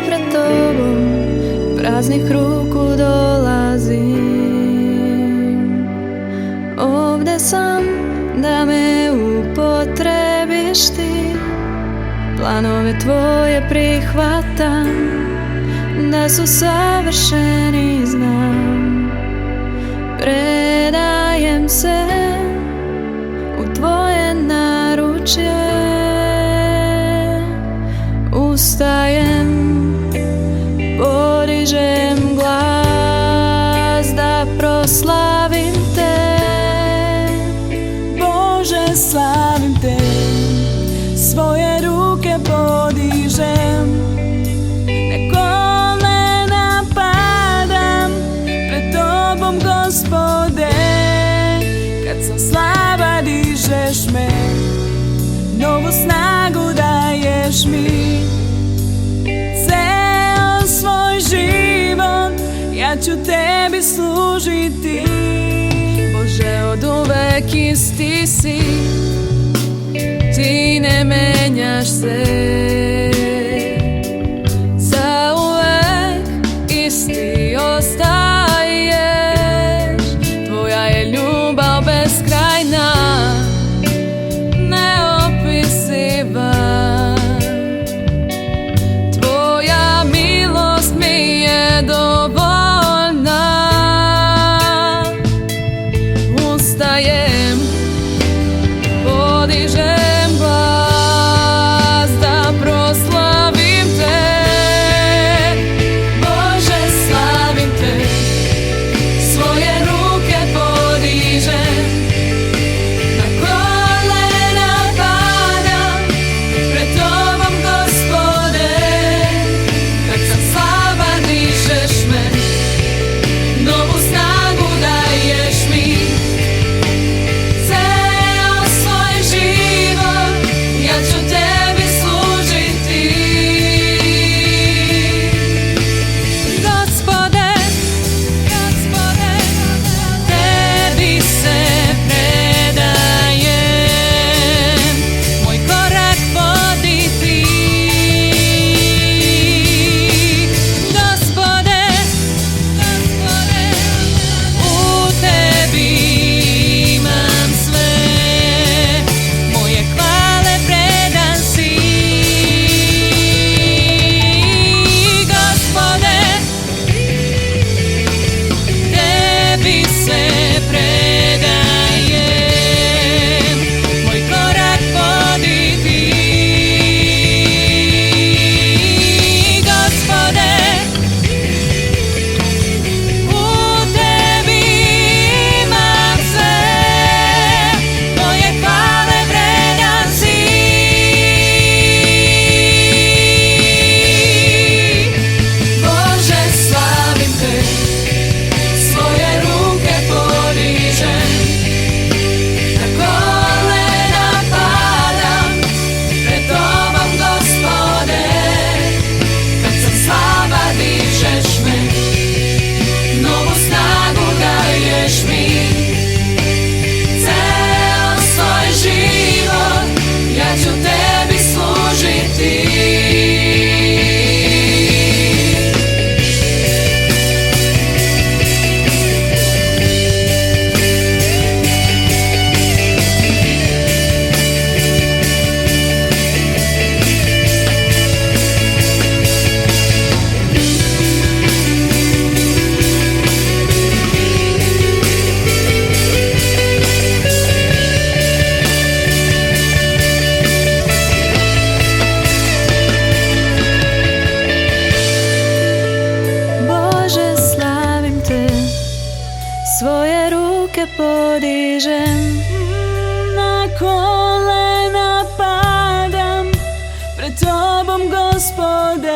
Pred tobom praznih ruku dolazim. Ovde sam da me upotrebiš ti, planove tvoje prihvatam, da su savršeni znam. Predajem se u tvoje naručje, ustajem, podižem glas da proslavim te. Bože, slavim te, svoje ruke podižem, na kolena padam pred tobom, Gospode. Kad sam slaba, dižeš me, novu snagu daješ mi. Ceo svoj život ja ću tebi služiti. Bože, oduvek isti si, ti ne menjaš se. Zauvek isti ostaješ, tvoja je ljubav beskrajna, neopisiva. Tvoja milost mi je dovoljna. Ustajem, podižem glas da proslavim te. Bože, slavim te, svoje ruke podižem, na kolena padam pred tobom, Gospode. Kad sam slaba, dižeš me, novu snagu daješ mi. Ceo svoj život ja ću tebi služiti. Gospode, tebi se predajem, moj korak vodi ti. Gospode, u tebi imam sve, moje hvale predan si. Gospode, tebi se predajem, moj korak vodi ti. Gospode, u tebi imam sve, moje hvale vredan si. Bože, slavim te, svoje ruke podižem, na kolena padam pred tobom, Gospode. Kad sam slaba, dižeš me, novu snagu daješ mi. Ceo svoj život ja ću tebi služiti. Bože, slavim te, svoje ruke podižem, Na kolena padam pred tobom, Gospode.